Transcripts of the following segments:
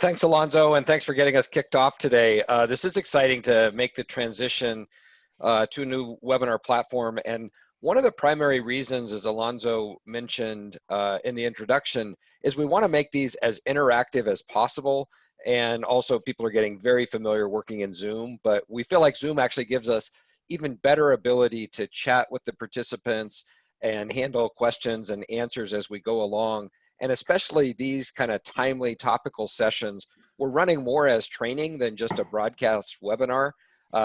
thanks, Alonzo, and thanks for getting us kicked off today. This is exciting to make the transition to a new webinar platform. And one of the primary reasons, as Alonzo mentioned in the introduction, is we want to make these as interactive as possible. And also people are getting very familiar working in Zoom, but we feel like Zoom actually gives us even better ability to chat with the participants and handle questions and answers as we go along. And especially these kind of timely topical sessions, we're running more as training than just a broadcast webinar.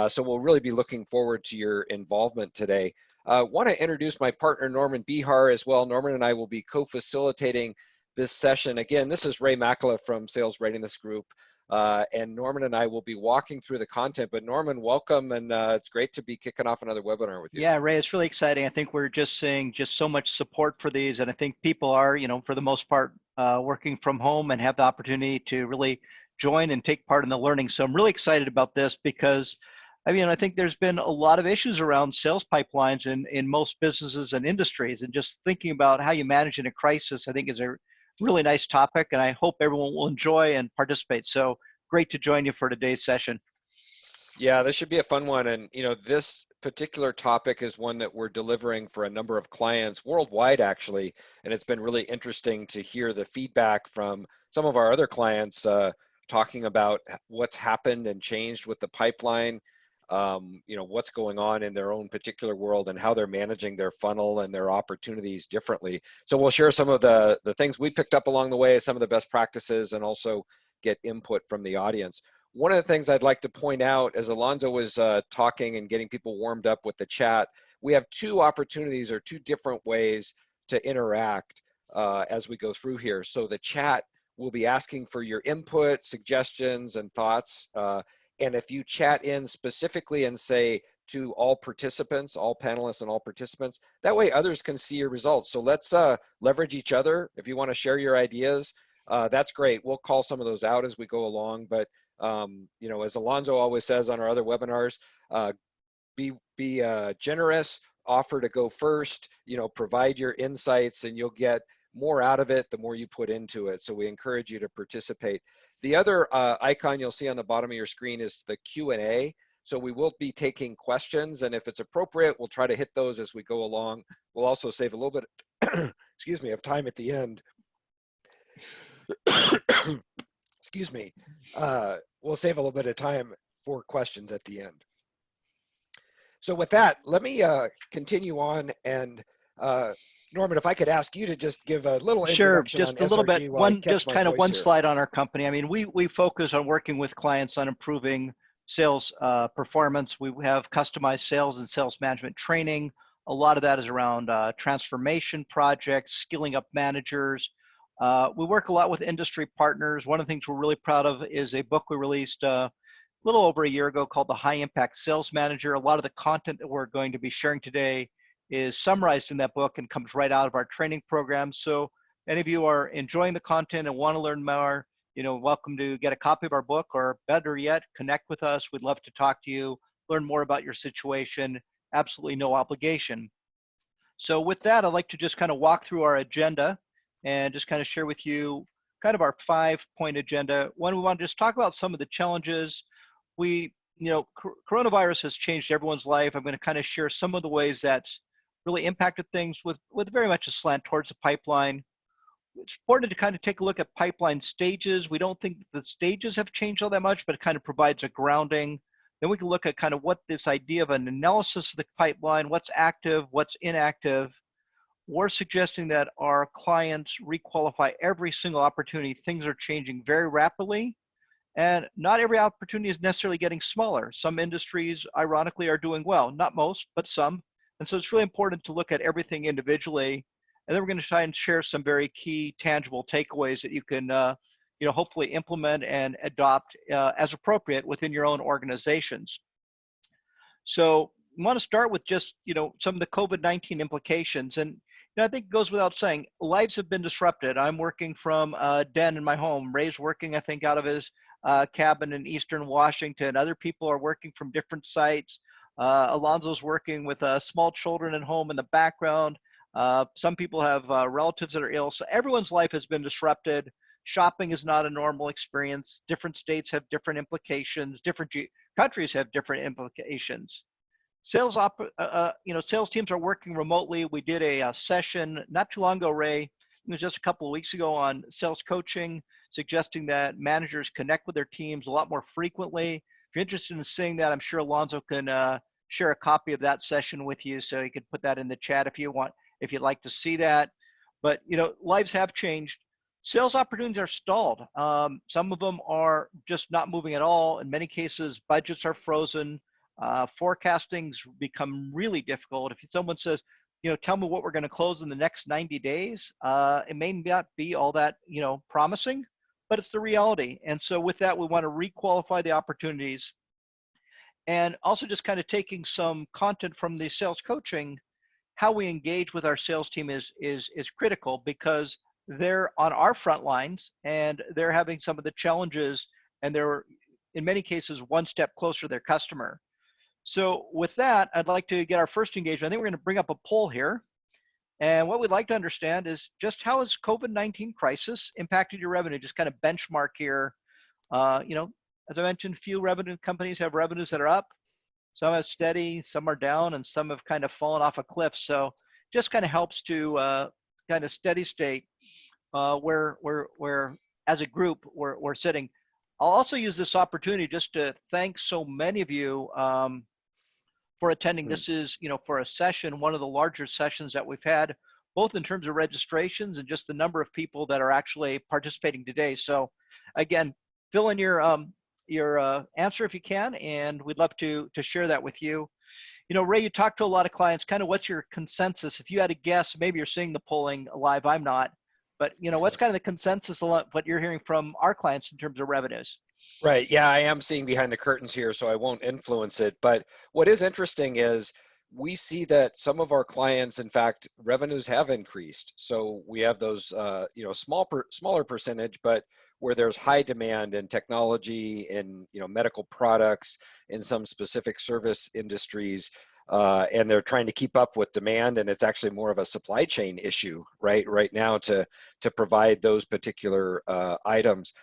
So we'll really be looking forward to your involvement today. Want to introduce my partner, Norman Behar, as well. Norman and I will be co-facilitating this session. Again, this is Ray Makela from Sales Readiness Group. And Norman and I will be walking through the content. But Norman, welcome, and it's great to be kicking off another webinar with you. Yeah, Ray, it's really exciting. I think we're just seeing just so much support for these, and I think people are, for the most part, working from home and have the opportunity to really join and take part in the learning. So I'm really excited about this because, I think there's been a lot of issues around sales pipelines in most businesses and industries, and just thinking about how you manage in a crisis, I think is a really nice topic, and I hope everyone will enjoy and participate. So great to join you for today's session. Yeah, this should be a fun one. And this particular topic is one that we're delivering for a number of clients worldwide, actually. And it's been really interesting to hear the feedback from some of our other clients talking about what's happened and changed with the pipeline, what's going on in their own particular world and how they're managing their funnel and their opportunities differently. So we'll share some of the things we picked up along the way, some of the best practices, and also get input from the audience. One of the things I'd like to point out, as Alonzo was talking and getting people warmed up with the chat, we have two opportunities or two different ways to interact as we go through here. So the chat will be asking for your input, suggestions, and thoughts. And if you chat in specifically and say to all participants, all panelists and all participants, that way others can see your results. So let's leverage each other. If you want to share your ideas, that's great. We'll call some of those out as we go along. But, as Alonzo always says on our other webinars, be generous, offer to go first, provide your insights, and you'll get more out of it the more you put into it. So we encourage you to participate. The other icon you'll see on the bottom of your screen is the Q&A. So we will be taking questions, and if it's appropriate, we'll try to hit those as we go along. We'll also save a little bit, excuse me, of time at the end. Excuse me. We'll save a little bit of time for questions at the end. So with that, let me continue on, and Norman, if I could ask you to just give a little introduction. Sure, just on a little SRG bit, just kind of one here. slide on our company. I mean, we focus on working with clients on improving sales performance. We have customized sales and sales management training. A lot of that is around transformation projects, skilling up managers. We work a lot with industry partners. One of the things we're really proud of is a book we released a little over a year ago called The High Impact Sales Manager. A lot of the content that we're going to be sharing today is summarized in that book and comes right out of our training program. So any of you are enjoying the content and want to learn more, welcome to get a copy of our book, or better yet, connect with us. We'd love to talk to you, learn more about your situation. Absolutely no obligation. So with that, I'd like to just kind of walk through our agenda and just kind of share with you kind of our 5-point agenda. One, we want to just talk about some of the challenges. Coronavirus has changed everyone's life. I'm going to kind of share some of the ways that's really impacted things with very much a slant towards the pipeline. It's important to kind of take a look at pipeline stages. We don't think the stages have changed all that much, but it kind of provides a grounding. Then we can look at kind of what this idea of an analysis of the pipeline, what's active, what's inactive. We're suggesting that our clients requalify every single opportunity. Things are changing very rapidly, and not every opportunity is necessarily getting smaller. Some industries, ironically, are doing well. Not most, but some. And so it's really important to look at everything individually. And then we're going to try and share some very key, tangible takeaways that you can, hopefully implement and adopt as appropriate within your own organizations. So we want to start with just, some of the COVID-19 implications. And I think it goes without saying, lives have been disrupted. I'm working from a den in my home. Ray's working, I think, out of his cabin in Eastern Washington. Other people are working from different sites. Alonzo's working with small children at home in the background. Some people have relatives that are ill. So everyone's life has been disrupted. shopping is not a normal experience. Different states have different implications. Different countries have different implications. Sales teams are working remotely. We did a session not too long ago, Ray, it was just a couple of weeks ago, on sales coaching, suggesting that managers connect with their teams a lot more frequently. If you're interested in seeing that, I'm sure Alonzo can share a copy of that session with you, so you could put that in the chat if you want, if you'd like to see that. But lives have changed. Sales opportunities are stalled. Some of them are just not moving at all. In many cases, budgets are frozen. Forecasting's become really difficult. If someone says, tell me what we're going to close in the next 90 days, it may not be all that, promising, but it's the reality. And so with that, we want to requalify the opportunities, and also just kind of taking some content from the sales coaching. How we engage with our sales team is critical, because they're on our front lines and they're having some of the challenges, and they're in many cases one step closer to their customer. So with that, I'd like to get our first engagement. I think we're going to bring up a poll here. And what we'd like to understand is just how has COVID-19 crisis impacted your revenue? Just kind of benchmark here. As I mentioned, few revenue companies have revenues that are up. Some are steady, some are down, and some have kind of fallen off a cliff. So just kind of helps to kind of steady state where as a group we're sitting. I'll also use this opportunity just to thank so many of you for attending. This is, for a session, one of the larger sessions that we've had, both in terms of registrations and just the number of people that are actually participating today. So again, fill in your answer if you can, and we'd love to share that with you. Ray, you talked to a lot of clients. Kind of what's your consensus? If you had to guess, maybe you're seeing the polling live, I'm not, but what's kind of the consensus, what you're hearing from our clients in terms of revenues? Right. Yeah, I am seeing behind the curtains here, so I won't influence it. But what is interesting is we see that some of our clients, in fact, revenues have increased. So we have those, smaller percentage, but where there's high demand in technology, in medical products, in some specific service industries, and they're trying to keep up with demand, and it's actually more of a supply chain issue right now to provide those particular items.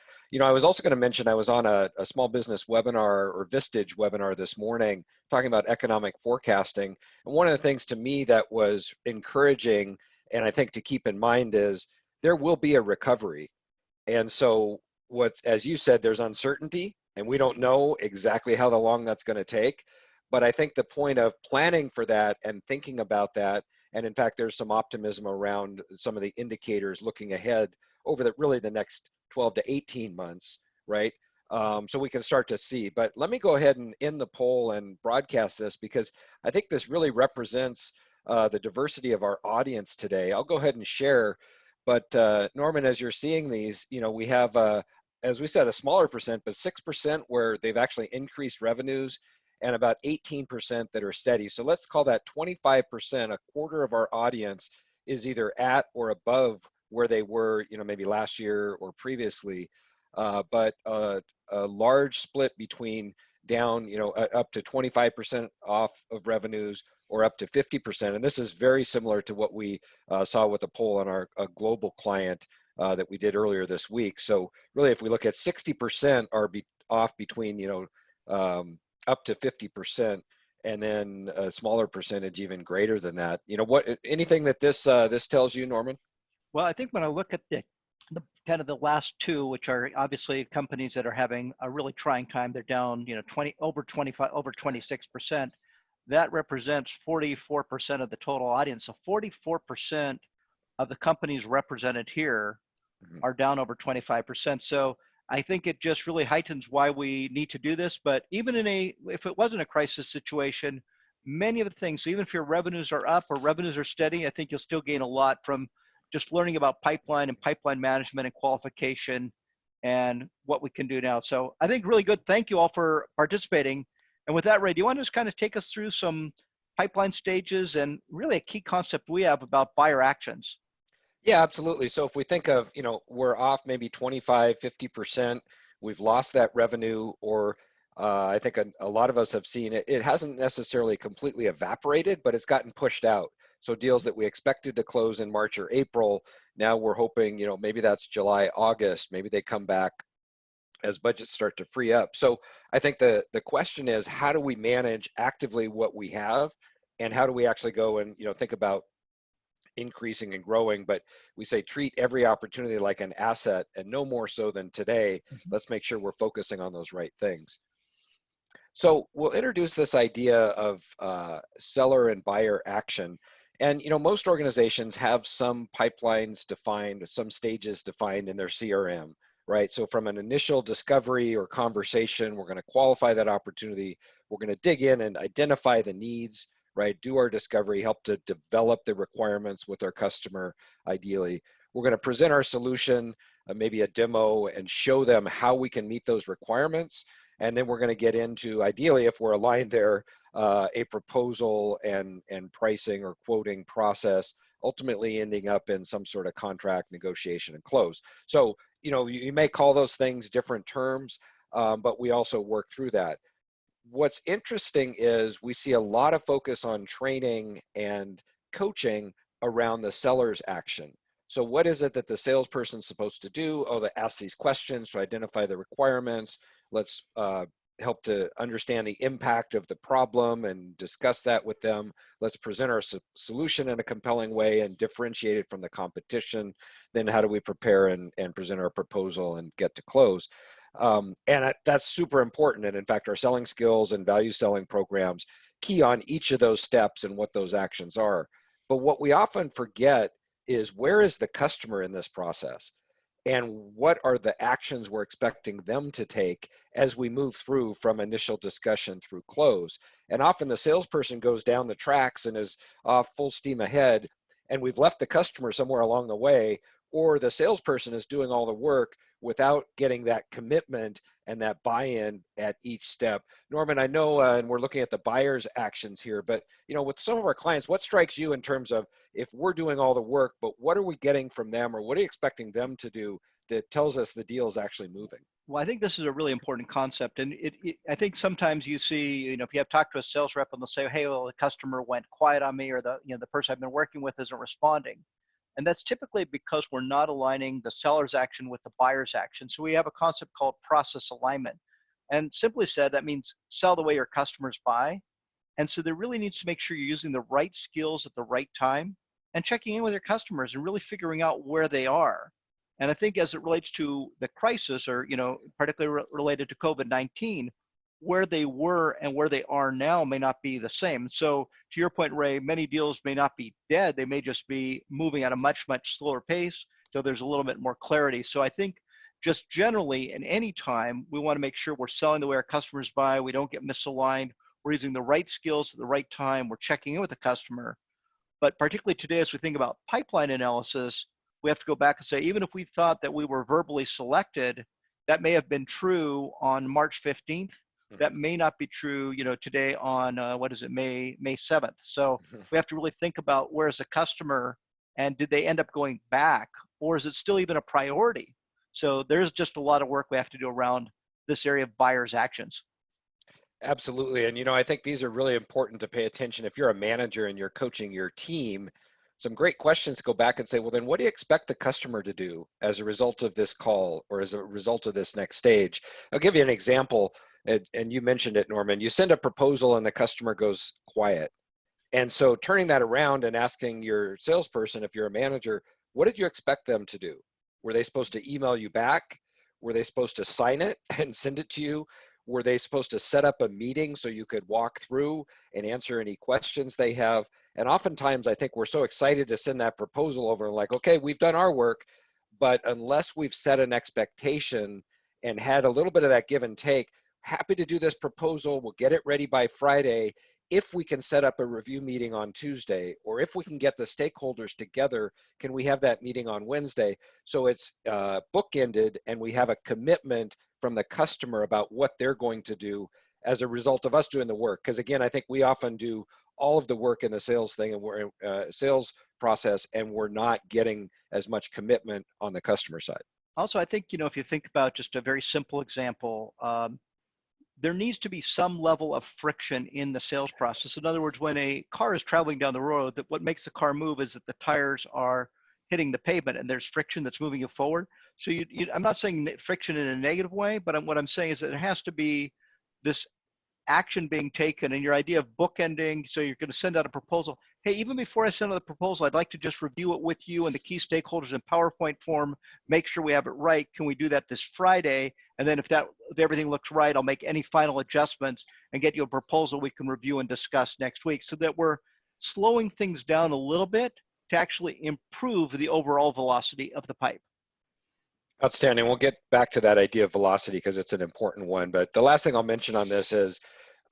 I was also going to mention I was on a small business webinar, or Vistage webinar, this morning, talking about economic forecasting. And one of the things to me that was encouraging, and I think to keep in mind, is there will be a recovery. And so as you said, there's uncertainty, and we don't know exactly how long that's going to take. But I think the point of planning for that and thinking about that, and in fact, there's some optimism around some of the indicators looking ahead over the next 12 to 18 months, right? So we can start to see. But let me go ahead and end the poll and broadcast this, because I think this really represents the diversity of our audience today. I'll go ahead and share. But Norman, as you're seeing these, we have, as we said, a smaller percent, but 6% where they've actually increased revenues, and about 18% that are steady. So let's call that 25%, a quarter of our audience is either at or above where they were, maybe last year or previously, but a large split between down, up to 25% off of revenues, or up to 50%. And this is very similar to what we saw with a poll on a global client that we did earlier this week. So really, if we look at 60% are off between, up to 50%, and then a smaller percentage even greater than that. Anything that this tells you, Norman? Well, I think when I look at the kind of the last two, which are obviously companies that are having a really trying time, they're down, over 26%. That represents 44% of the total audience. So 44% of the companies represented here are down over 25%. So I think it just really heightens why we need to do this. But even if it wasn't a crisis situation, many of the things, so even if your revenues are up or revenues are steady, I think you'll still gain a lot from just learning about pipeline and pipeline management and qualification and what we can do now. So I think really good. Thank you all for participating. And with that, Ray, do you want to just kind of take us through some pipeline stages and really a key concept we have about buyer actions? Yeah, absolutely. So if we think of, we're off maybe 25, 50%, we've lost that revenue, or I think a lot of us have seen it. It hasn't necessarily completely evaporated, but it's gotten pushed out. So deals that we expected to close in March or April, now we're hoping, maybe that's July, August, maybe they come back as budgets start to free up. So I think the question is, how do we manage actively what we have, and how do we actually go and think about increasing and growing? But we say treat every opportunity like an asset, and no more so than today. Mhm. Let's make sure we're focusing on those right things. So we'll introduce this idea of seller and buyer action. And most organizations have some pipelines defined, some stages defined in their CRM, right? So from an initial discovery or conversation, we're going to qualify that opportunity. We're going to dig in and identify the needs, right? Do our discovery, help to develop the requirements with our customer, ideally. We're going to present our solution, maybe a demo, and show them how we can meet those requirements. And then we're going to get into, ideally, if we're aligned there, a proposal and pricing or quoting process, ultimately ending up in some sort of contract negotiation and close. So, you may call those things different terms, but we also work through that. What's interesting is we see a lot of focus on training and coaching around the seller's action. So what is it that the salesperson's supposed to do? Oh, they ask these questions to identify the requirements. Let's help to understand the impact of the problem and discuss that with them. Let's present our solution in a compelling way and differentiate it from the competition. Then how do we prepare and present our proposal and get to close? And that's super important. And in fact, our selling skills and value selling programs key on each of those steps and what those actions are. But what we often forget is, where is the customer in this process? And what are the actions we're expecting them to take as we move through from initial discussion through close? And often the salesperson goes down the tracks and is full steam ahead, and we've left the customer somewhere along the way, or the salesperson is doing all the work without getting that commitment and that buy-in at each step. Norman, I know, and we're looking at the buyer's actions here, but with some of our clients, what strikes you in terms of, if we're doing all the work, but what are we getting from them, or what are you expecting them to do that tells us the deal is actually moving? Well, I think this is a really important concept, and I think sometimes you see, if you have talked to a sales rep and they'll say, "Hey, well, the customer went quiet on me," or the person I've been working with isn't responding, and that's typically because we're not aligning the seller's action with the buyer's action. So we have a concept called process alignment, and simply said, that means sell the way your customers buy. And so there really needs to make sure you're using the right skills at the right time and checking in with your customers and really figuring out where they are. And I think as it relates to the crisis, or particularly related to COVID-19, where they were and where they are now may not be the same. So to your point, Ray, many deals may not be dead. They may just be moving at a much, much slower pace. So there's a little bit more clarity. So I think just generally in any time, we want to make sure we're selling the way our customers buy. We don't get misaligned. We're using the right skills at the right time. We're checking in with the customer. But particularly today, as we think about pipeline analysis, we have to go back and say, even if we thought that we were verbally selected, that may have been true on March 15th. Mhm. That may not be true, today on what is it, May 7th. So we have to really think about, where's the customer, and did they end up going back, or is it still even a priority? So there's just a lot of work we have to do around this area of buyers' actions. Absolutely. And, I think these are really important to pay attention. If you're a manager and you're coaching your team, some great questions to go back and say, well, then what do you expect the customer to do as a result of this call, or as a result of this next stage? I'll give you an example. And you mentioned it, Norman. You send a proposal and the customer goes quiet. And so turning that around and asking your salesperson, if you're a manager, what did you expect them to do? Were they supposed to email you back? Were they supposed to sign it and send it to you? Were they supposed to set up a meeting so you could walk through and answer any questions they have? And oftentimes I think we're so excited to send that proposal over and like, okay, we've done our work, but unless we've set an expectation and had a little bit of that give and take, happy to do this proposal, we'll get it ready by Friday, if we can set up a review meeting on Tuesday, or if we can get the stakeholders together, can we have that meeting on Wednesday? So it's bookended, and we have a commitment from the customer about what they're going to do as a result of us doing the work. Because again, I think we often do all of the work in the sales thing, and we're sales process, and we're not getting as much commitment on the customer side. Also, I think, if you think about just a very simple example, there needs to be some level of friction in the sales process. In other words, when a car is traveling down the road, that what makes the car move is that the tires are hitting the pavement and there's friction that's moving it forward. So I'm not saying friction in a negative way, but what I'm saying is that it has to be this action being taken, and your idea of bookending. So you're going to send out a proposal. Hey, even before I send out the proposal, I'd like to just review it with you and the key stakeholders in PowerPoint form, make sure we have it right. Can we do that this Friday? And then if everything looks right, I'll make any final adjustments and get you a proposal we can review and discuss next week, so that we're slowing things down a little bit to actually improve the overall velocity of the pipe. Outstanding. We'll get back to that idea of velocity because it's an important one. But the last thing I'll mention on this is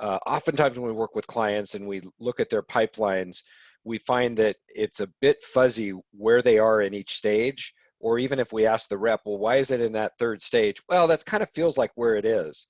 oftentimes when we work with clients and we look at their pipelines, we find that it's a bit fuzzy where they are in each stage. Or even if we ask the rep, well, why is it in that third stage? Well, that kind of feels like where it is,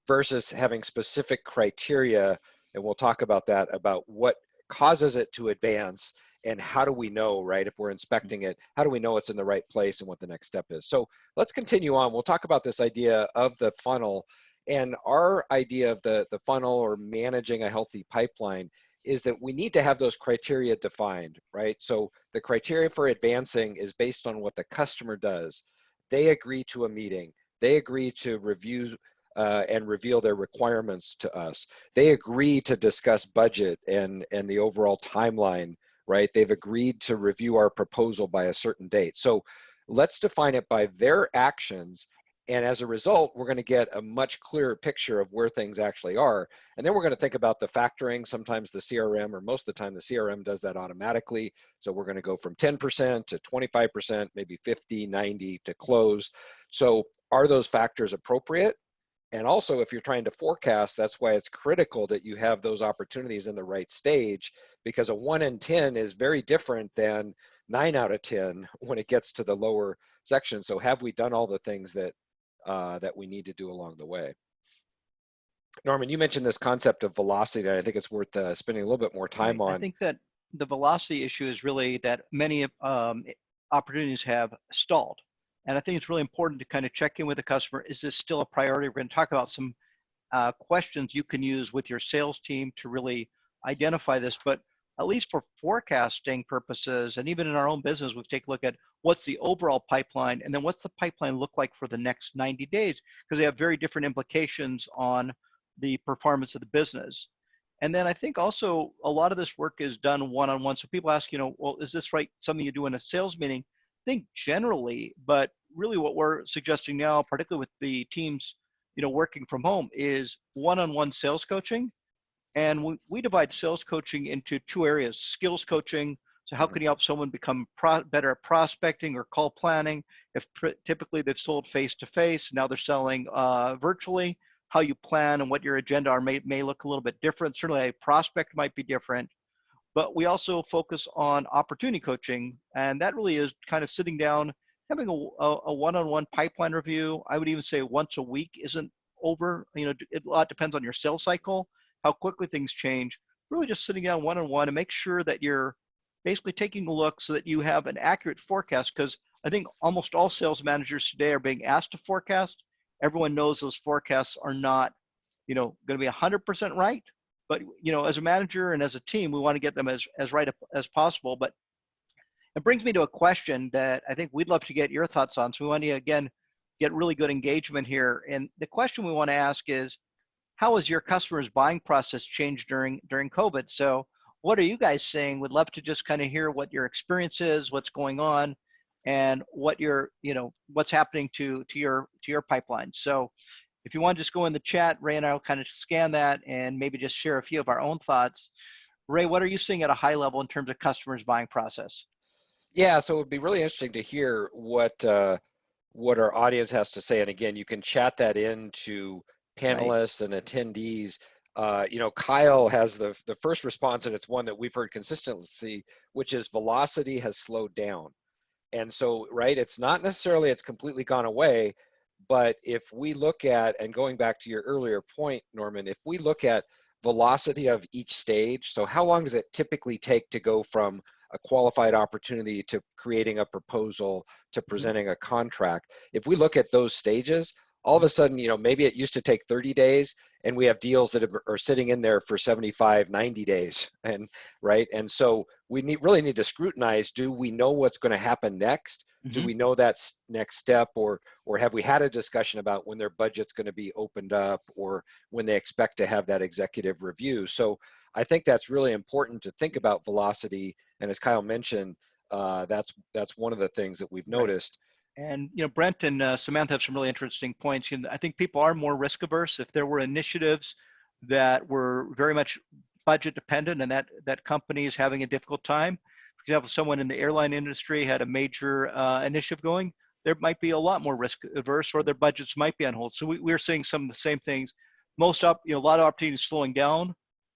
versus having specific criteria. And we'll talk about that, about what causes it to advance. And how do we know, right, if we're inspecting it, how do we know it's in the right place and what the next step is? So let's continue on. We'll talk about this idea of the funnel. And our idea of the funnel, or managing a healthy pipeline, is that we need to have those criteria defined, right? So the criteria for advancing is based on what the customer does. They agree to a meeting. They agree to review and reveal their requirements to us. They agree to discuss budget and the overall timeline, right? They've agreed to review our proposal by a certain date. So let's define it by their actions. And as a result, we're going to get a much clearer picture of where things actually are. And then we're going to think about the factoring. Sometimes the CRM, or most of the time the CRM, does that automatically. So we're going to go from 10% to 25%, maybe 50, 90 to close. So are those factors appropriate? And also, if you're trying to forecast, that's why it's critical that you have those opportunities in the right stage, because a 1 in 10 is very different than 9 out of 10 when it gets to the lower section. So have we done all the things that we need to do along the way? Norman, you mentioned this concept of velocity, and I think it's worth spending a little bit more time on. I think that the velocity issue is really that many opportunities have stalled. And I think it's really important to kind of check in with the customer. Is this still a priority? We're going to talk about some questions you can use with your sales team to really identify this. But at least for forecasting purposes, and even in our own business, we've taken a look at what's the overall pipeline, and then what's the pipeline look like for the next 90 days, because they have very different implications on the performance of the business. And then I think also a lot of this work is done one-on-one. So people ask, well, is this right, something you do in a sales meeting? I think generally, but really what we're suggesting now, particularly with the teams, working from home, is one-on-one sales coaching. And we divide sales coaching into 2 areas: skills coaching. So how can you help someone become better at prospecting or call planning? If typically they've sold face-to-face, now they're selling virtually, how you plan and what your agenda are may look a little bit different. Certainly a prospect might be different. But we also focus on opportunity coaching, and that really is kind of sitting down, having a one-on-one pipeline review. I would even say once a week isn't over. A lot depends on your sales cycle, how quickly things change. Really just sitting down one-on-one and make sure that you're basically taking a look so that you have an accurate forecast, because I think almost all sales managers today are being asked to forecast. Everyone knows those forecasts are not, going to be 100% right. But, as a manager and as a team, we want to get them as right as possible. But it brings me to a question that I think we'd love to get your thoughts on. So we want to, again, get really good engagement here. And the question we want to ask is, how has your customers' buying process changed during COVID? So what are you guys saying? Would love to just kind of hear what your experience is, what's going on, and what what's happening to your pipeline. So if you want to just go in the chat, Ray and I will kind of scan that and maybe just share a few of our own thoughts. Ray, what are you seeing at a high level in terms of customers' buying process? Yeah, so it would be really interesting to hear what our audience has to say. And again, you can chat that into panelists and attendees. Kyle has the first response, and it's one that we've heard consistently, which is velocity has slowed down. And so, right, it's not necessarily it's completely gone away, but if we look at, and going back to your earlier point, Norman, if we look at velocity of each stage, so how long does it typically take to go from a qualified opportunity to creating a proposal to presenting a contract? If we look at those stages, all of a sudden, maybe it used to take 30 days and we have deals that are sitting in there for 75, 90 days. And right. And so we really need to scrutinize, do we know what's going to happen next? Do Mm-hmm. we know that's next step, or have we had a discussion about when their budget's going to be opened up, or when they expect to have that executive review? So I think that's really important to think about velocity. And as Kyle mentioned, that's one of the things that we've Right. noticed. And Brent and Samantha have some really interesting points. I think people are more risk averse. If there were initiatives that were very much budget dependent, and that company is having a difficult time, for example, someone in the airline industry had a major initiative going, there might be a lot more risk averse, or their budgets might be on hold. So we're seeing some of the same things. A lot of opportunities slowing down,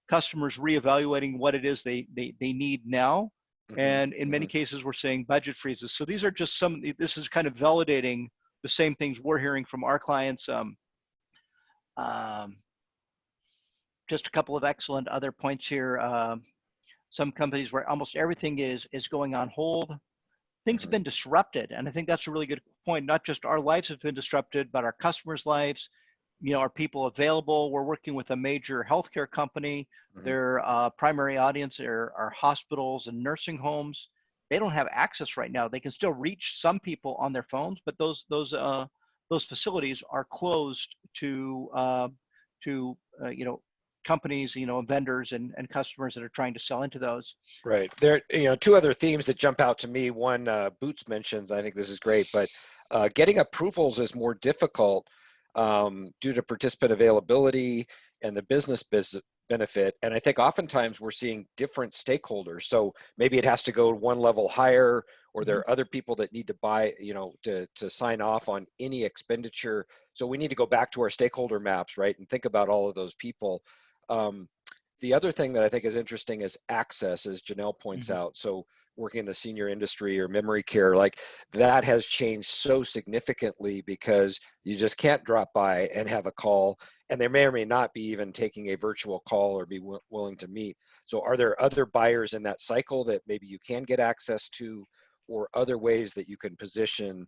customers reevaluating what it is they need now. Mm-hmm, And in many mm-hmm. cases, we're seeing budget freezes. So these are just this is kind of validating the same things we're hearing from our clients. Um, just a couple of excellent other points here. Some companies where almost everything is going on hold. Things have Mm-hmm. been disrupted. And I think that's a really good point. Not just our lives have been disrupted, but our customers' lives. Are people available? We're working with a major healthcare company. Mm-hmm. Their primary audience are hospitals and nursing homes. They don't have access right now. They can still reach some people on their phones, but those facilities are closed to companies, vendors and customers that are trying to sell into those. Right. There, two other themes that jump out to me. One, Boots mentions, I think this is great, but getting approvals is more difficult due to participant availability and the business benefit. And I think oftentimes we're seeing different stakeholders. So maybe it has to go one level higher, or there Mhm. are other people that need to buy, to sign off on any expenditure. So we need to go back to our stakeholder maps, right, and think about all of those people. Um, the other thing that I think is interesting is access, as Janelle points Mhm. out. So working in the senior industry or memory care, like that has changed so significantly, because you just can't drop by and have a call, and they may or may not be even taking a virtual call or be willing to meet. So are there other buyers in that cycle that maybe you can get access to, or other ways that you can position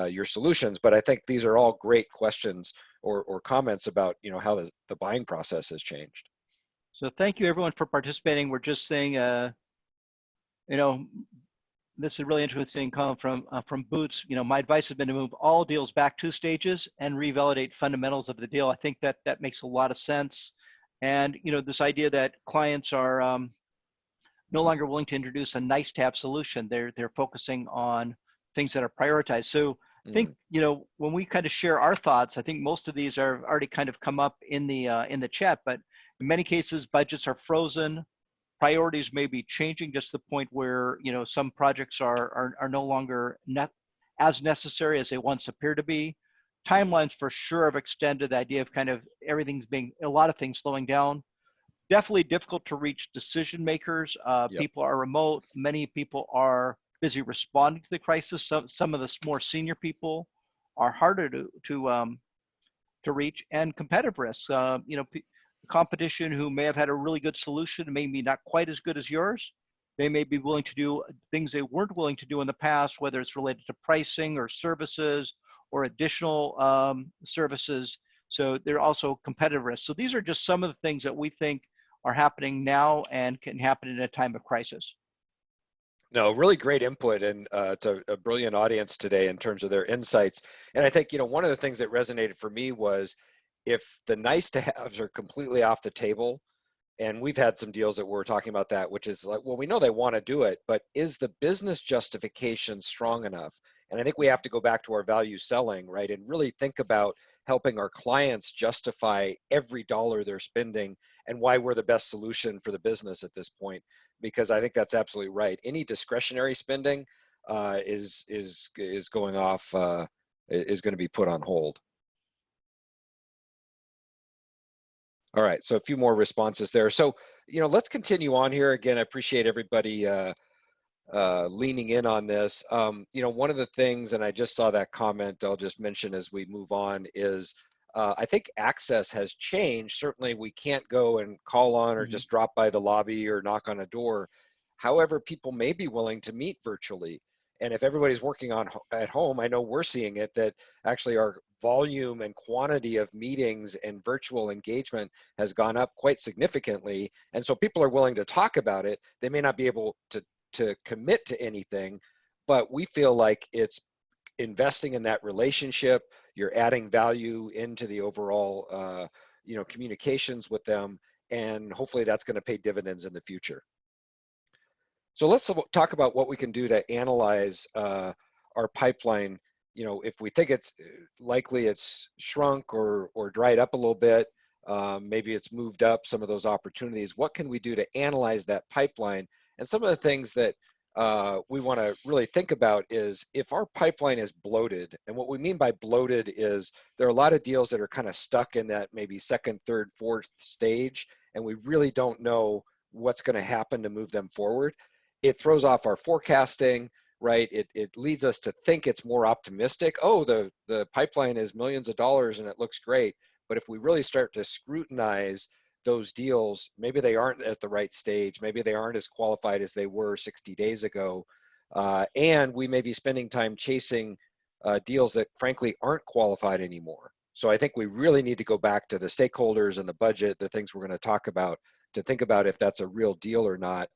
your solutions? But I think these are all great questions or comments about how the buying process has changed. So thank you everyone for participating. We're just saying, you know, this is a really interesting comment from Boots. My advice has been to move all deals back 2 stages and revalidate fundamentals of the deal. I think that makes a lot of sense. And this idea that clients are no longer willing to introduce a nice-to-have solution. They're focusing on things that are prioritized. So I think Mm, when we kind of share our thoughts, I think most of these are already kind of come up in the chat. But in many cases, budgets are frozen. Priorities may be changing, just to the point where some projects are no longer as necessary as they once appear to be. mhm. Timelines for sure have extended. The idea of kind of a lot of things slowing down. Definitely difficult to reach decision makers. Yep. People are remote. Many people are busy responding to the crisis. Some of the more senior people are harder to reach. And competitive risks. Competition who may have had a really good solution, maybe not quite as good as yours. They may be willing to do things they weren't willing to do in the past, whether it's related to pricing or services or additional services. So they're also competitive risks. So these are just some of the things that we think are happening now and can happen in a time of crisis. No, really great input, and it's a brilliant audience today in terms of their insights. And I think, one of the things that resonated for me was, if the nice to haves are completely off the table, and we've had some deals that we're talking about that, which is like, well, we know they want to do it, but is the business justification strong enough? And I think we have to go back to our value selling, right? And really think about helping our clients justify every dollar they're spending and why we're the best solution for the business at this point. Because I think that's absolutely right. Any discretionary spending is going off, is going to be put on hold. All right, so a few more responses there. So, let's continue on here. Again, I appreciate everybody leaning in on this. One of the things, and I just saw that comment, I'll just mention as we move on, is I think access has changed. Certainly, we can't go and call on or Mhm. just drop by the lobby or knock on a door. However, people may be willing to meet virtually. And if everybody's working at home, I know we're seeing it, that actually our volume and quantity of meetings and virtual engagement has gone up quite significantly. And so people are willing to talk about it. They may not be able to commit to anything, but we feel like it's investing in that relationship. You're adding value into the overall, communications with them, and hopefully that's going to pay dividends in the future. So let's talk about what we can do to analyze our pipeline. If we think it's likely it's shrunk or dried up a little bit, maybe it's moved up some of those opportunities. What can we do to analyze that pipeline? And some of the things that we want to really think about is if our pipeline is bloated, and what we mean by bloated is there are a lot of deals that are kind of stuck in that maybe second, third, fourth stage, and we really don't know what's going to happen to move them forward. It throws off our forecasting, right? It leads us to think it's more optimistic. Oh, the pipeline is millions of dollars and it looks great. But if we really start to scrutinize those deals, maybe they aren't at the right stage. Maybe they aren't as qualified as they were 60 days ago. And we may be spending time chasing deals that frankly aren't qualified anymore. So I think we really need to go back to the stakeholders and the budget, the things we're going to talk about, to think about if that's a real deal or not.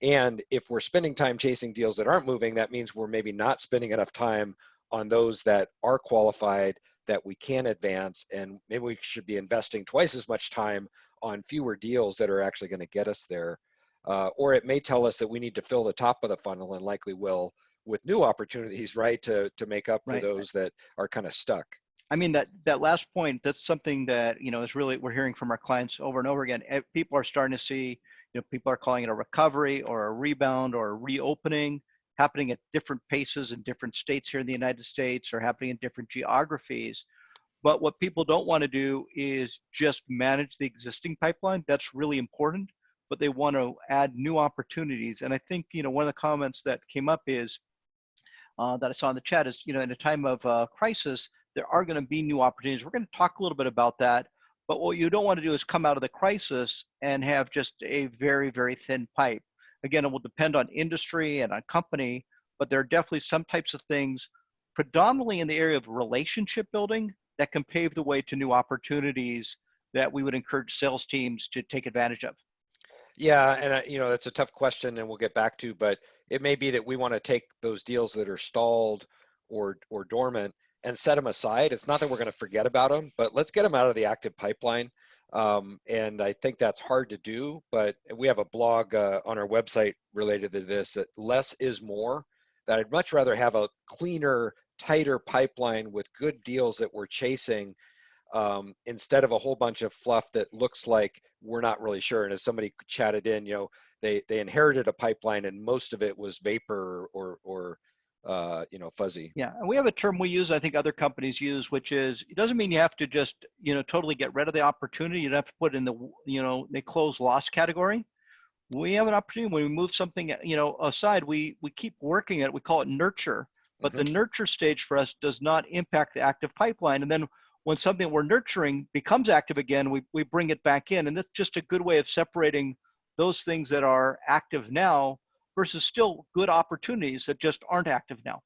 And if we're spending time chasing deals that aren't moving, that means we're maybe not spending enough time on those that are qualified, that we can advance, and maybe we should be investing twice as much time on fewer deals that are actually going to get us there. Or it may tell us that we need to fill the top of the funnel, and likely will, with new opportunities, right, to make up for those that are kind of stuck. I mean, that last point, that's something that, is really, we're hearing from our clients over and over again. People are starting to see, people are calling it a recovery or a rebound or a reopening, happening at different paces in different states here in the United States, or happening in different geographies. But what people don't want to do is just manage the existing pipeline. That's really important, but they want to add new opportunities. And I think, one of the comments that came up is, that I saw in the chat is, in a time of crisis, there are going to be new opportunities. We're going to talk a little bit about that. But what you don't want to do is come out of the crisis and have just a very, very thin pipe. Again, it will depend on industry and on company, but there are definitely some types of things, predominantly in the area of relationship building, that can pave the way to new opportunities that we would encourage sales teams to take advantage of. Yeah, and that's a tough question, and we'll get back to, but it may be that we want to take those deals that are stalled or dormant and set them aside. It's not that we're going to forget about them, but let's get them out of the active pipeline. And I think that's hard to do, but we have a blog on our website related to this, that less is more, that I'd much rather have a cleaner, tighter pipeline with good deals that we're chasing, instead of a whole bunch of fluff that looks like we're not really sure. And as somebody chatted in, they inherited a pipeline and most of it was vapor or fuzzy. Yeah, and we have a term we use, I think other companies use, which is, it doesn't mean you have to just, totally get rid of the opportunity. You don't have to put it in the, they close loss category. We have an opportunity when we move something, aside, we keep working it. We call it nurture, but the nurture stage for us does not impact the active pipeline. And then when something we're nurturing becomes active again, we bring it back in. And that's just a good way of separating those things that are active now versus still good opportunities that just aren't active now.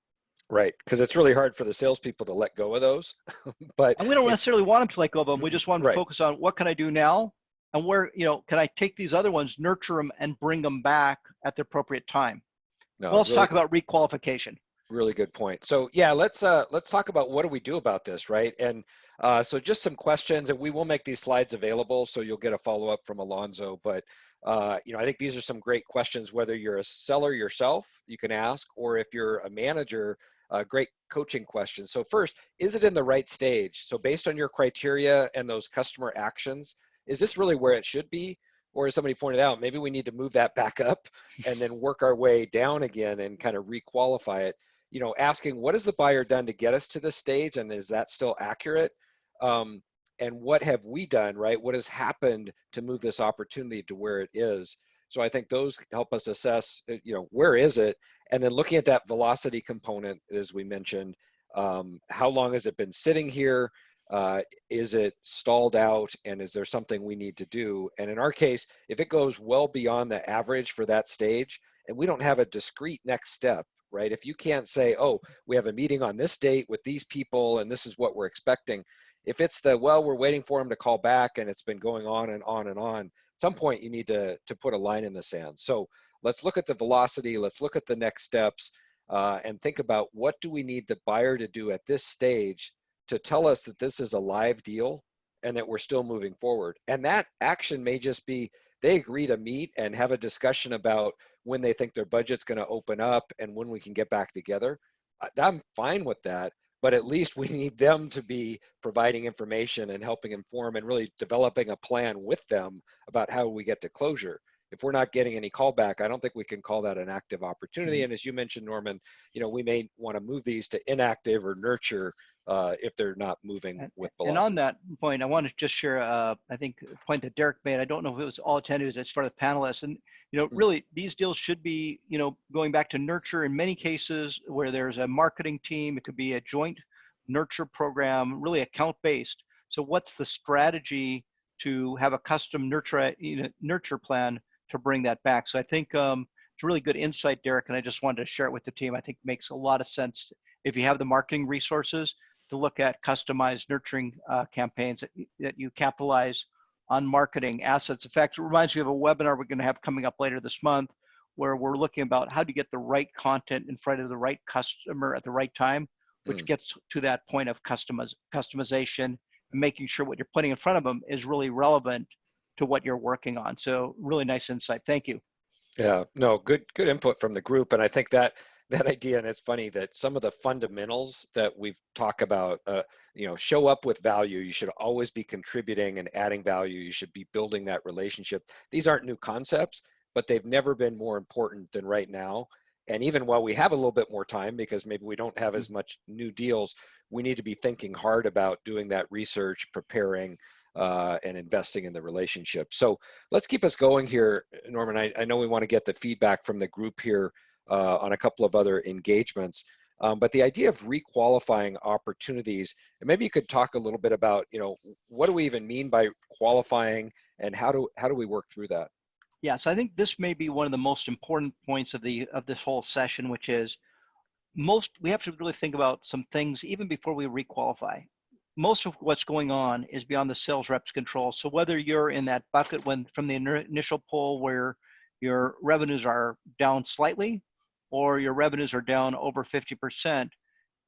Right, because it's really hard for the salespeople to let go of those. And we don't necessarily want them to let go of them. We just want them to focus on what can I do now, and where, can I take these other ones, nurture them, and bring them back at the appropriate time. No, well, let's talk about requalification. Really good point. So yeah, let's talk about what do we do about this, right? And so just some questions, and we will make these slides available, so you'll get a follow-up from Alonzo. But I think these are some great questions, whether you're a seller yourself, you can ask, or if you're a manager, great coaching questions. So first, is it in the right stage? So based on your criteria and those customer actions, is this really where it should be? Or as somebody pointed out, maybe we need to move that back up and then work our way down again and kind of requalify it. Asking what has the buyer done to get us to this stage, and is that still accurate? And what have we done, right? What has happened to move this opportunity to where it is? So I think those help us assess, where is it? And then looking at that velocity component, as we mentioned, how long has it been sitting here? Is it stalled out, and is there something we need to do? And in our case, if it goes well beyond the average for that stage, and we don't have a discrete next step, right? If you can't say, oh, we have a meeting on this date with these people and this is what we're expecting. If it's the, well, we're waiting for them to call back and it's been going on and on and on, at some point you need to put a line in the sand. So let's look at the velocity, let's look at the next steps, and think about what do we need the buyer to do at this stage to tell us that this is a live deal and that we're still moving forward. And that action may just be they agree to meet and have a discussion about when they think their budget's going to open up and when we can get back together. I'm fine with that, but at least we need them to be providing information and helping inform and really developing a plan with them about how we get to closure. If we're not getting any callback, I don't think we can call that an active opportunity. And as you mentioned, Norman, we may want to move these to inactive or nurture if they're not moving with velocity. And on that point, I want to just share, I think, a point that Derek made. I don't know if it was all attendees as far as the panelists. And, really, these deals should be, going back to nurture in many cases where there's a marketing team. It could be a joint nurture program, really account-based. So what's the strategy to have a custom nurture plan to bring that back? So I think it's a really good insight, Derek, and I just wanted to share it with the team. I think it makes a lot of sense if you have the marketing resources to look at customized nurturing campaigns that you capitalize on marketing assets. In fact, it reminds me of a webinar we're going to have coming up later this month where we're looking about how to get the right content in front of the right customer at the right time, which gets to that point of customization and making sure what you're putting in front of them is really relevant to what you're working on. So really nice insight. Thank you. Yeah, no, good input from the group. And I think that idea, and it's funny that some of the fundamentals that we've talked about, show up with value. You should always be contributing and adding value. You should be building that relationship. These aren't new concepts, but they've never been more important than right now. And even while we have a little bit more time, because maybe we don't have as much new deals, we need to be thinking hard about doing that research, preparing, and investing in the relationship. So let's keep us going here, Norman. I know we want to get the feedback from the group here on a couple of other engagements, but the idea of requalifying opportunities, and maybe you could talk a little bit about, what do we even mean by qualifying, and how do we work through that? Yeah, so I think this may be one of the most important points of this whole session, which is we have to really think about some things even before we requalify. Most of what's going on is beyond the sales rep's control. So whether you're in that bucket from the initial poll where your revenues are down slightly or your revenues are down over 50%,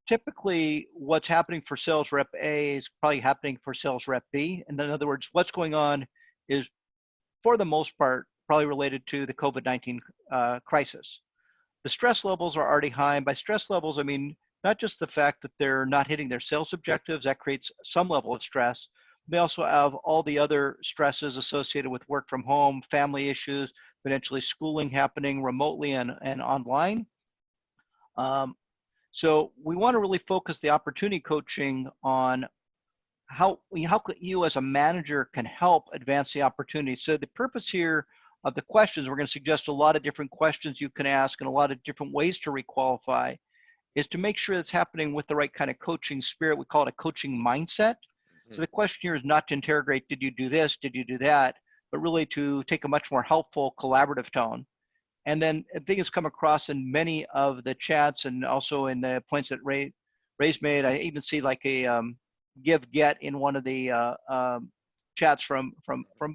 typically what's happening for sales rep A is probably happening for sales rep B. And in other words, what's going on is, for the most part, probably related to the COVID-19 crisis. The stress levels are already high. And by stress levels, I mean, not just the fact that they're not hitting their sales objectives, that creates some level of stress. They also have all the other stresses associated with work from home, family issues, potentially schooling happening remotely and online. So we want to really focus the opportunity coaching on how you as a manager can help advance the opportunity. So the purpose here of the questions, we're going to suggest a lot of different questions you can ask and a lot of different ways to requalify, is to make sure it's happening with the right kind of coaching spirit. We call it a coaching mindset. So the question here is not to interrogate, did you do this, did you do that, but really to take a much more helpful, collaborative tone. And then I think it's come across in many of the chats and also in the points that Ray's made. I even see like a give-get in one of the chats from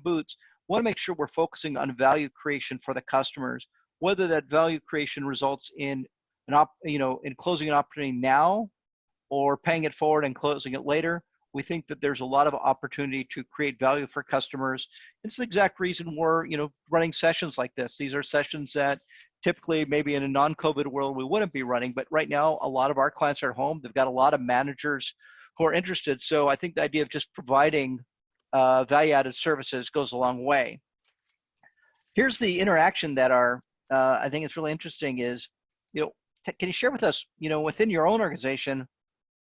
Boots. We want to make sure we're focusing on value creation for the customers, whether that value creation results in in closing an opportunity now or paying it forward and closing it later. We think that there's a lot of opportunity to create value for customers. It's the exact reason we're running sessions like this. These are sessions that typically maybe in a non-COVID world we wouldn't be running, but right now a lot of our clients are at home. They've got a lot of managers who are interested. So I think the idea of just providing value-added services goes a long way. Here's the interaction that I think it's really interesting is, can you share with us, within your own organization,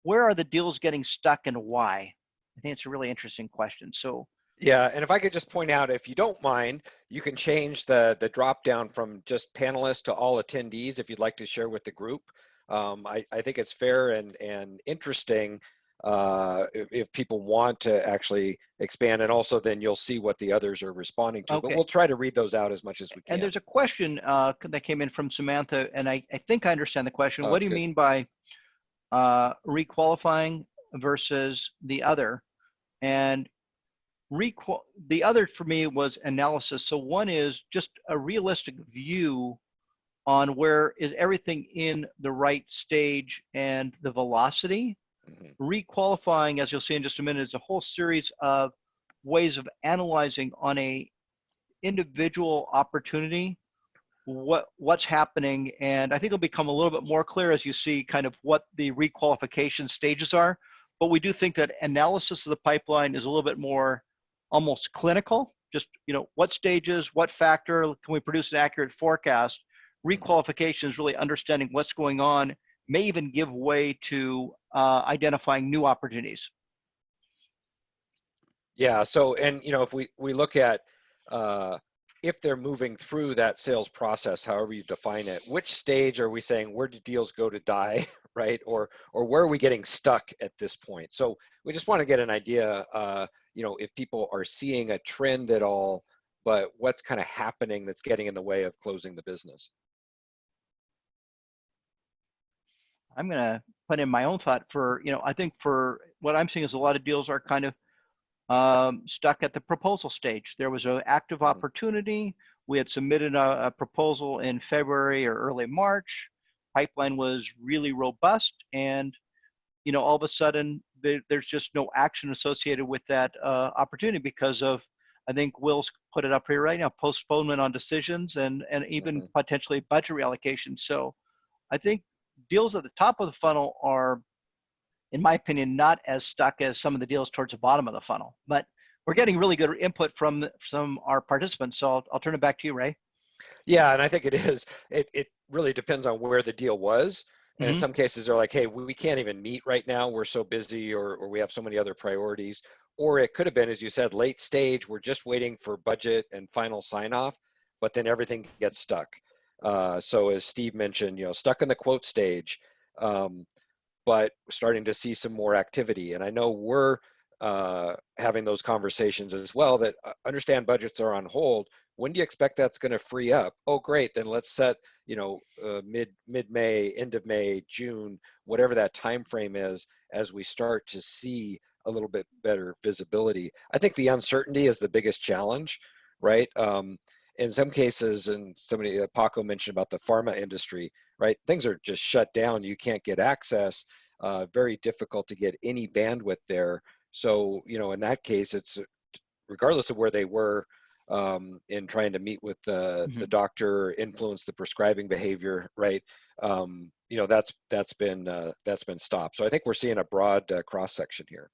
where are the deals getting stuck and why? I think it's a really interesting question. So yeah, and if I could just point out, if you don't mind, you can change the drop down from just panelists to all attendees if you'd like to share with the group. I think it's fair and interesting if people want to actually expand, and also then you'll see what the others are responding to. But Okay. we'll try to read those out as much as we And can. there's a question that came in from Samantha, and I think I understand the question. Oh, What that's do you good. mean by requalifying versus the other? And the other for me was analysis. So one is just a realistic view on where is everything in the right stage and the velocity. Hmm. Requalifying, as you'll see in just a minute, is a whole series of ways of analyzing on a individual opportunity what's happening. And I think it'll become a little bit more clear as you see kind of what the requalification stages are. But we do think that analysis of the pipeline is a little bit more almost clinical. Just, what stages, what factor, can we produce an accurate forecast? Hmm. Requalification is really understanding what's going on, may even give way to identifying new opportunities. Yeah. So, and if we look at if they're moving through that sales process, however you define it, which stage are we saying where do deals go to die, right? Or where are we getting stuck at this point? So we just want to get an idea, if people are seeing a trend at all, but what's kind of happening that's getting in the way of closing the business. I'm going to put in my own thought for, I think for what I'm seeing is a lot of deals are kind of stuck at the proposal stage. There was an active Hmm. opportunity. We had submitted a proposal in February or early March. Pipeline was really robust, and all of a sudden there's just no action associated with that opportunity because of, I think Will's put it up here right now, postponement on decisions and even Hmm. potentially budget reallocation. So I think deals at the top of the funnel are, in my opinion, not as stuck as some of the deals towards the bottom of the funnel. But we're getting really good input from our participants. So I'll turn it back to you, Ray. Yeah, and I think it is. It really depends on where the deal was. And in Mm-hmm. some cases, they're like, hey, we can't even meet right now. We're so busy, or we have so many other priorities. Or it could have been, as you said, late stage. We're just waiting for budget and final sign off, but then everything gets stuck. So as Steve mentioned, stuck in the quote stage, um, but starting to see some more activity. And I know we're having those conversations as well that understand budgets are on hold. When do you expect that's going to free up? Oh, great. Then let's set, mid-May, end of May, June, whatever that time frame is, as we start to see a little bit better visibility. I think the uncertainty is the biggest challenge, right? In some cases, and somebody, Paco mentioned about the pharma industry, right? Things are just shut down. You can't get access. Very difficult to get any bandwidth there. So, in that case, it's regardless of where they were in trying to meet with Mm-hmm. the doctor, influence the prescribing behavior, right? That's been stopped. So I think we're seeing a broad cross section here.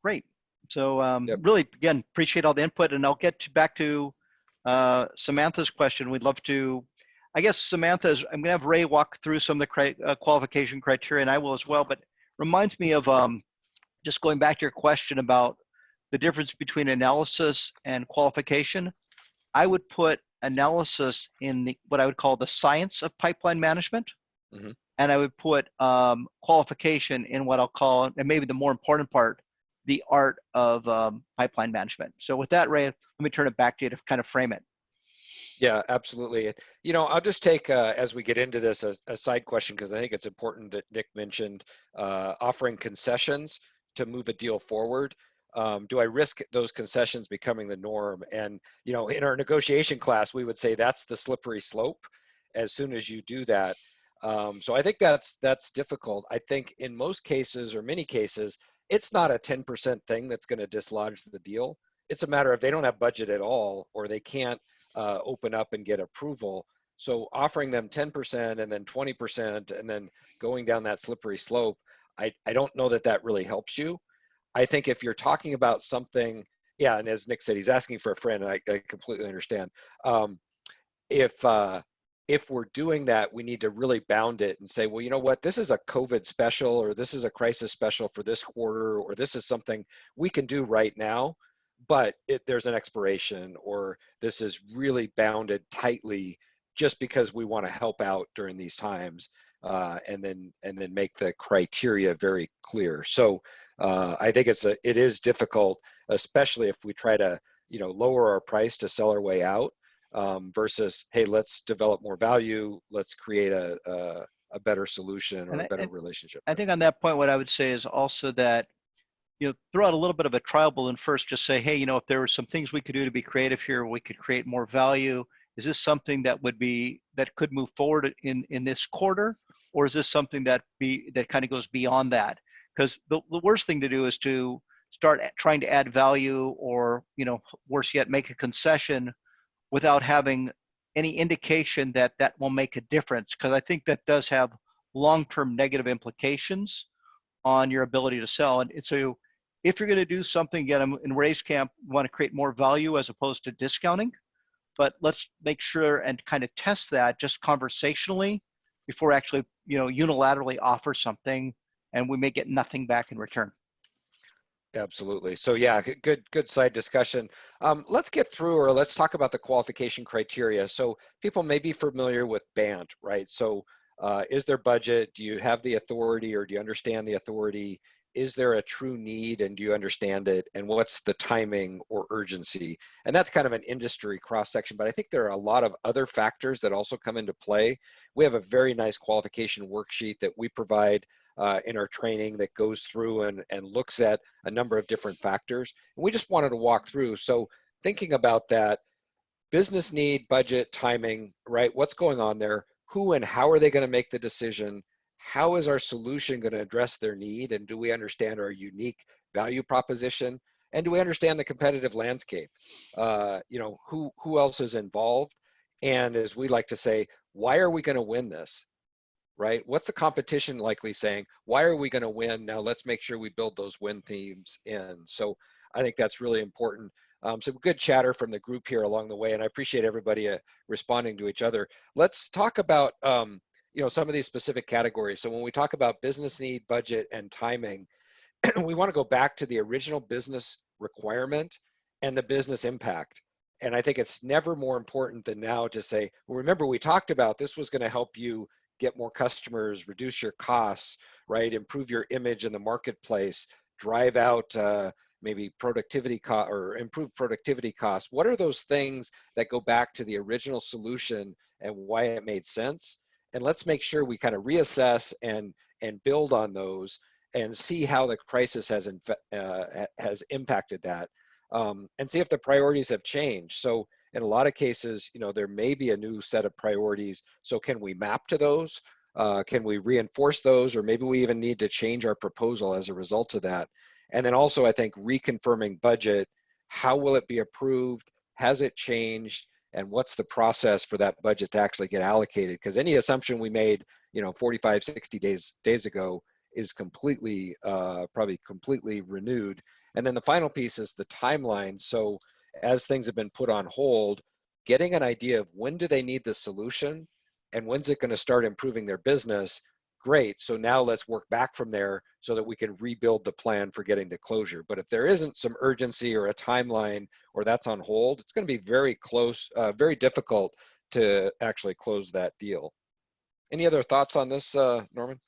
Great. So Yep. really, again, appreciate all the input, and I'll get back to Samantha's question. We'd love to, I guess, I'm going to have Ray walk through some of the qualification criteria, and I will as well, but reminds me of just going back to your question about the difference between analysis and qualification. I would put analysis in what I would call the science of pipeline management. Mm-hmm. And I would put qualification in what I'll call, and maybe the more important part, the art of pipeline management. So with that, Ray, let me turn it back to you to kind of frame it. Yeah, absolutely. I'll just take, as we get into this, a side question, because I think it's important that Nick mentioned offering concessions to move a deal forward. Do I risk those concessions becoming the norm? And, in our negotiation class, we would say that's the slippery slope as soon as you do that. So I think that's difficult. I think in most cases, or many cases, it's not a 10% thing that's going to dislodge the deal. It's a matter of they don't have budget at all, or they can't open up and get approval. So offering them 10% and then 20% and then going down that slippery slope, I don't know that really helps you. I think if you're talking about something, yeah, and as Nick said, he's asking for a friend, and I completely understand. If we're doing that, we need to really bound it and say, well, you know what, this is a COVID special, or this is a crisis special for this quarter, or this is something we can do right now, but there's an expiration, or this is really bounded tightly just because we want to help out during these times. and then make the criteria very clear. So I think it is difficult, especially if we try to lower our price to sell our way out, versus, hey, let's develop more value, let's create a better solution or And a I, better and relationship. I think on that point, what I would say is also that, throw out a little bit of a trial balloon first. Just say, hey, if there were some things we could do to be creative here, we could create more value. Is this something that could move forward in this quarter, or is this something that kind of goes beyond that? Because the worst thing to do is to start trying to add value, or worse yet, make a concession without having any indication that that will make a difference. Because I think that does have long-term negative implications on your ability to sell. And so if you're going to do something, again, in Ray's camp, we want to create more value as opposed to discounting, but let's make sure and kind of test that just conversationally before actually, unilaterally offer something, and we may get nothing back in return. Absolutely. So yeah, good side discussion. Let's get through, or let's talk about the qualification criteria. So people may be familiar with BANT, right? So is there budget? Do you have the authority, or do you understand the authority? Is there a true need, and do you understand it? And what's the timing or urgency? And that's kind of an industry cross section, but I think there are a lot of other factors that also come into play. We have a very nice qualification worksheet that we provide in our training that goes through and looks at a number of different factors. And we just wanted to walk through. So thinking about that, business need, budget, timing, right? What's going on there? Who and how are they going to make the decision? How is our solution going to address their need? And do we understand our unique value proposition? And do we understand the competitive landscape? Who else is involved? And as we like to say, why are we going to win this? Right? What's the competition likely saying? Why are we going to win? Now let's make sure we build those win themes in. So I think that's really important. Some good chatter from the group here along the way, and I appreciate everybody responding to each other. Let's talk about some of these specific categories. So when we talk about business need, budget, and timing, we want to go back to the original business requirement and the business impact. And I think it's never more important than now to say, well, remember we talked about this was going to help you get more customers, reduce your costs, right? Improve your image in the marketplace, drive out maybe productivity or improve productivity costs. What are those things that go back to the original solution and why it made sense? And let's make sure we kind of reassess and build on those and see how the crisis has impacted that, and see if the priorities have changed. So in a lot of cases, there may be a new set of priorities. So can we map to those? Can we reinforce those? Or maybe we even need to change our proposal as a result of that. And then also, I think reconfirming budget, how will it be approved? Has it changed? And what's the process for that budget to actually get allocated? Because any assumption we made, 45, 60 days ago is completely, probably completely renewed. And then the final piece is the timeline. So as things have been put on hold, getting an idea of when do they need the solution and when's it going to start improving their business. Great. So now let's work back from there so that we can rebuild the plan for getting to closure. But if there isn't some urgency or a timeline, or that's on hold, it's going to be very close, very difficult to actually close that deal. Any other thoughts on this, Norman?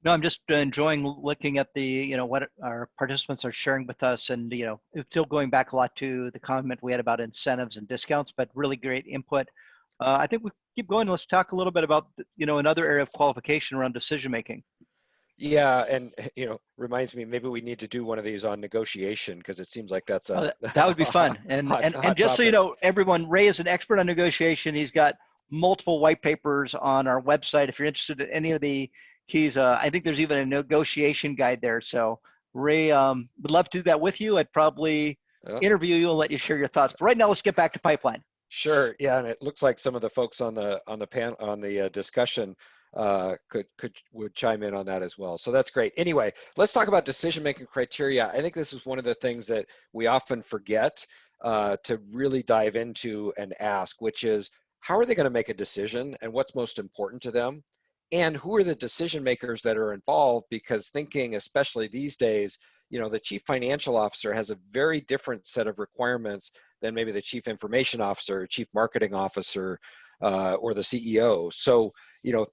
No, I'm just enjoying looking at the, what our participants are sharing with us, and it's still going back a lot to the comment we had about incentives and discounts, but really great input. I think we keep going. Let's talk a little bit about another area of qualification around decision making. Yeah, and reminds me, maybe we need to do one of these on negotiation, because it seems like that's a that would be fun. And hot just topic. so everyone, Ray is an expert on negotiation. He's got multiple white papers on our website. If you're interested in any of the keys, I think there's even a negotiation guide there. So Ray, would love to do that with you. I'd probably interview you and let you share your thoughts. But right now, let's get back to pipeline. Sure. Yeah, and it looks like some of the folks on the discussion would chime in on that as well. So that's great. Anyway, let's talk about decision-making criteria. I think this is one of the things that we often forget to really dive into and ask, which is, how are they going to make a decision, and what's most important to them? And who are the decision makers that are involved? Because thinking, especially these days, the chief financial officer has a very different set of requirements than maybe the chief information officer, chief marketing officer. or the CEO. So,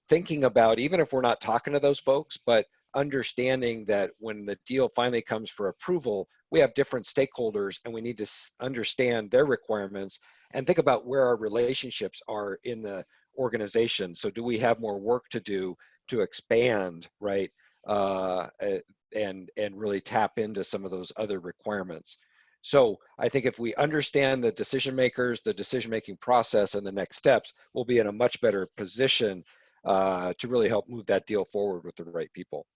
thinking about, even if we're not talking to those folks, but understanding that when the deal finally comes for approval, we have different stakeholders and we need to understand their requirements and think about where our relationships are in the organization. So do we have more work to do to expand, right? And really tap into some of those other requirements. So I think if we understand the decision makers, the decision-making process, and the next steps, we'll be in a much better position to really help move that deal forward with the right people.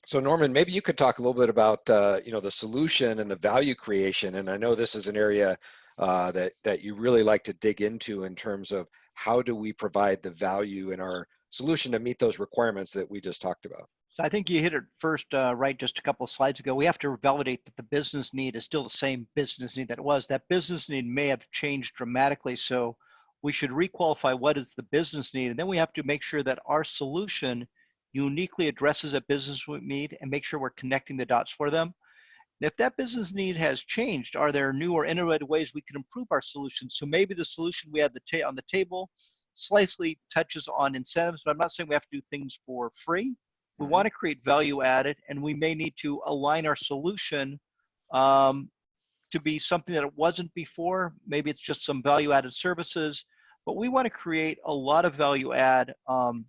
So Norman, maybe you could talk a little bit about the solution and the value creation. And I know this is an area that you really like to dig into in terms of how do we provide the value in our solution to meet those requirements that we just talked about. So I think you hit it first right just a couple of slides ago. We have to validate that the business need is still the same business need that it was. That business need may have changed dramatically. So we should requalify what is the business need. And then we have to make sure that our solution uniquely addresses a business need and make sure we're connecting the dots for them. If that business need has changed, are there new or innovative ways we can improve our solution? So maybe the solution we had on the table slightly touches on incentives, but I'm not saying we have to do things for free. We want to create value added, and we may need to align our solution to be something that it wasn't before. Maybe it's just some value added services, but we want to create a lot of value add, and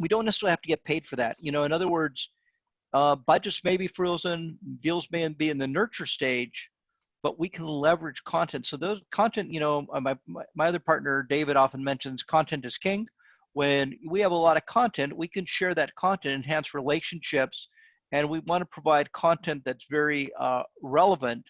we don't necessarily have to get paid for that. In other words, budgets may be frozen, deals may be in the nurture stage, but we can leverage content. So those content, my other partner, David, often mentions content is king. When we have a lot of content, we can share that content, enhance relationships, and we want to provide content that's very relevant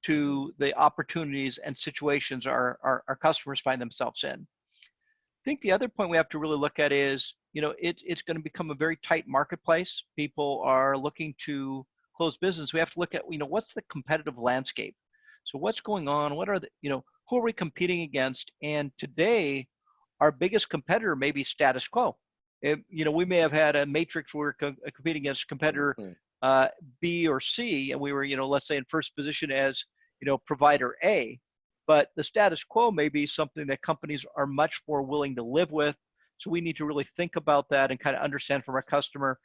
to the opportunities and situations our customers find themselves in. I think the other point we have to really look at is, it's going to become a very tight marketplace. People are looking to close business. We have to look at, what's the competitive landscape? So what's going on? What are the, who are we competing against? And today, our biggest competitor may be status quo. We may have had a matrix where we're competing against competitor B or C, and we were, let's say in first position as, provider A. But the status quo may be something that companies are much more willing to live with. So we need to really think about that and kind of understand from our customer,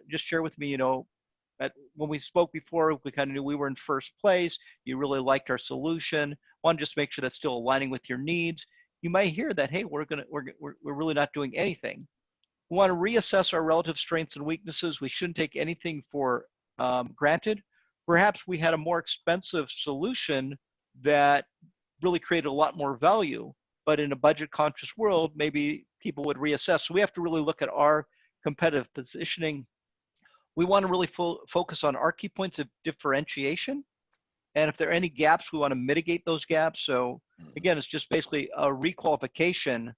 just share with me, when we spoke before, we kind of knew we were in first place. You really liked our solution. Want to just make sure that's still aligning with your needs. You might hear that, hey, we're really not doing anything. We want to reassess our relative strengths and weaknesses. We shouldn't take anything for granted. Perhaps we had a more expensive solution that really created a lot more value, but in a budget conscious world, maybe people would reassess. So we have to really look at our competitive positioning. We want to really focus on our key points of differentiation. And if there are any gaps, we want to mitigate those gaps. So again, it's just basically a requalification.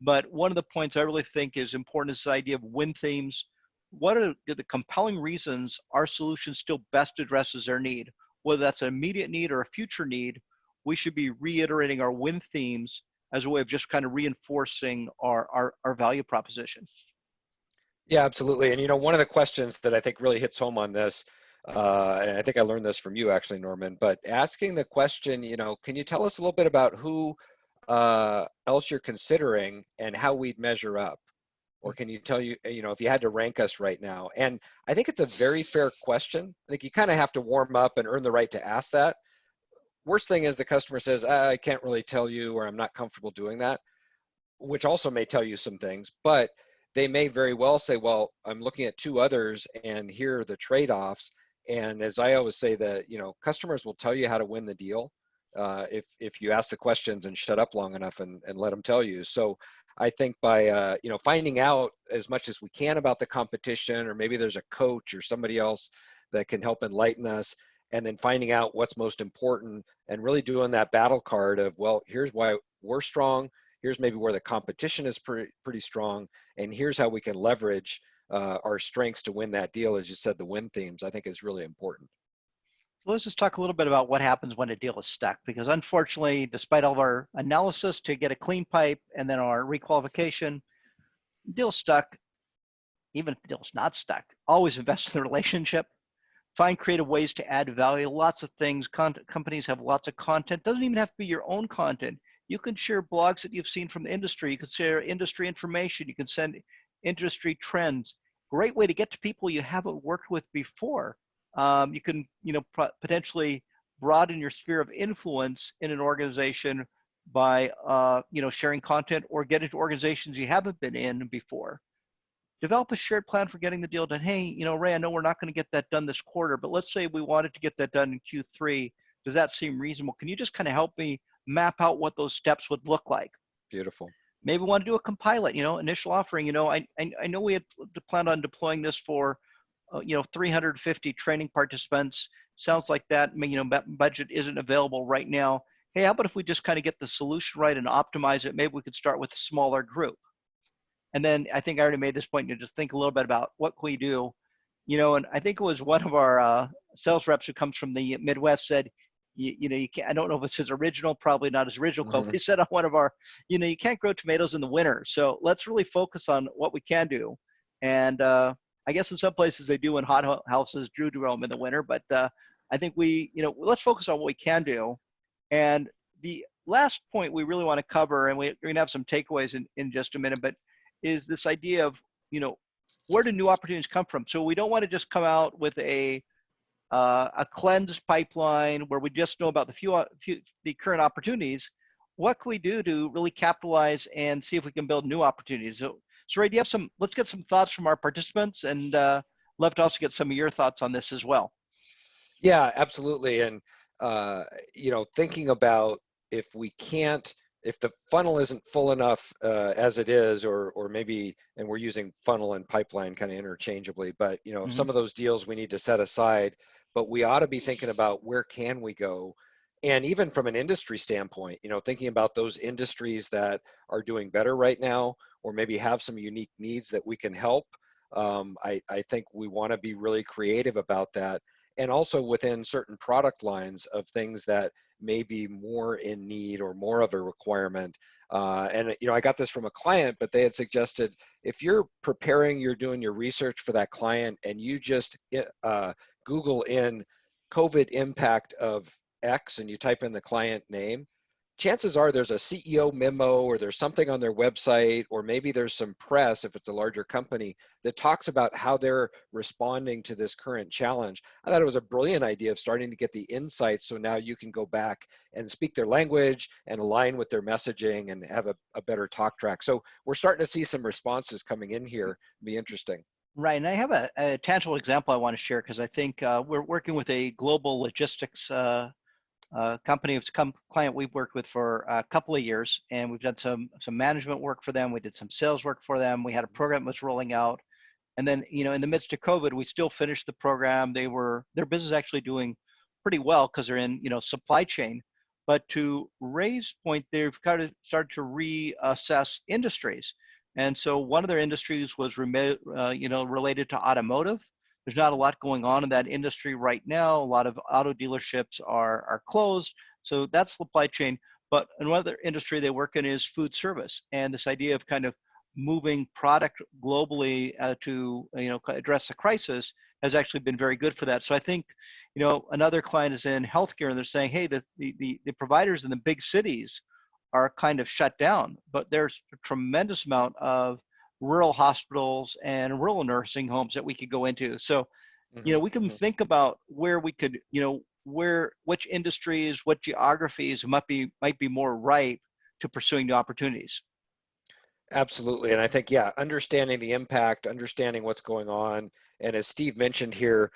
But one of the points I really think is important is the idea of win themes. What are the compelling reasons our solution still best addresses their need? Whether that's an immediate need or a future need, we should be reiterating our win themes as a way of just kind of reinforcing our value proposition. Yeah, absolutely. And one of the questions that I think really hits home on this, and I think I learned this from you actually, Norman, but asking the question, can you tell us a little bit about who else you're considering and how we'd measure up? Or can you tell if you had to rank us right now? And I think it's a very fair question. I think you kind of have to warm up and earn the right to ask that. Worst thing is the customer says, I can't really tell you, or I'm not comfortable doing that, which also may tell you some things, but they may very well say, well, I'm looking at two others and here are the trade-offs. And as I always say, that customers will tell you how to win the deal if you ask the questions and shut up long enough and let them tell you. So I think by finding out as much as we can about the competition, or maybe there's a coach or somebody else that can help enlighten us, and then finding out what's most important and really doing that battle card of, well, here's why we're strong, here's maybe where the competition is pretty strong, and here's how we can leverage our strengths to win that deal. As you said, the win themes, I think, is really important. Let's just talk a little bit about what happens when a deal is stuck, because unfortunately, despite all of our analysis to get a clean pipe and then our requalification, deal's stuck. Even if the deal's not stuck, always invest in the relationship. Find creative ways to add value. Lots of things. Companies have lots of content. Doesn't even have to be your own content. You can share blogs that you've seen from the industry. You can share industry information. You can send industry trends. Great way to get to people you haven't worked with before. You can, potentially broaden your sphere of influence in an organization by, sharing content or get into organizations you haven't been in before. Develop a shared plan for getting the deal done. Hey, Ray, I know we're not going to get that done this quarter, but let's say we wanted to get that done in Q3. Does that seem reasonable? Can you just kind of help me map out what those steps would look like? Beautiful. Maybe we want to do a compilot, initial offering. I know we had planned on deploying this for, 350 training participants. Sounds like that, budget isn't available right now. Hey, how about if we just kind of get the solution right and optimize it? Maybe we could start with a smaller group. And then I think I already made this point to just think a little bit about what can we do, and I think it was one of our sales reps who comes from the Midwest said, you can't, I don't know if it's his original, probably not his original quote, but he said on one of our, you can't grow tomatoes in the winter. So let's really focus on what we can do. And I guess in some places they do in hot houses, do grow them in the winter, but I think let's focus on what we can do. And the last point we really want to cover, and we're going to have some takeaways in just a minute, but is this idea of, where do new opportunities come from? So we don't want to just come out with a cleansed pipeline where we just know about the current opportunities. What can we do to really capitalize and see if we can build new opportunities? So Ray, do you have let's get some thoughts from our participants, and love to also get some of your thoughts on this as well. Yeah, absolutely. And, thinking about if the funnel isn't full enough as it is, or maybe, and we're using funnel and pipeline kind of interchangeably, but, if some of those deals we need to set aside, but we ought to be thinking about where can we go. And even from an industry standpoint, thinking about those industries that are doing better right now, or maybe have some unique needs that we can help. I think we want to be really creative about that. And also within certain product lines of things that may be more in need or more of a requirement. And I got this from a client, but they had suggested if you're doing your research for that client, and you just Google in COVID impact of X and you type in the client name, chances are there's a CEO memo, or there's something on their website, or maybe there's some press if it's a larger company that talks about how they're responding to this current challenge. I thought it was a brilliant idea of starting to get the insights, so now you can go back and speak their language and align with their messaging and have a better talk track. So we're starting to see some responses coming in here. It'll be interesting. Right, and I have a tangible example I want to share, because I think we're working with a global logistics company. It's a client we've worked with for a couple of years, and we've done some management work for them. We did some sales work for them. We had a program that was rolling out, and then in the midst of COVID, we still finished the program. Their business actually doing pretty well because they're in supply chain. But to Ray's point, they've kind of started to reassess industries, and so one of their industries was related to automotive. There's not a lot going on in that industry right now. A lot of auto dealerships are closed. So that's supply chain. But another industry they work in is food service. And this idea of kind of moving product globally to address the crisis has actually been very good for that. So I think another client is in healthcare, and they're saying, hey, the providers in the big cities are kind of shut down, but there's a tremendous amount of rural hospitals and rural nursing homes that we could go into. So, we can think about where we could, which industries, what geographies might be more ripe to pursuing new opportunities. Absolutely. And I think, understanding the impact, understanding what's going on. And as Steve mentioned here,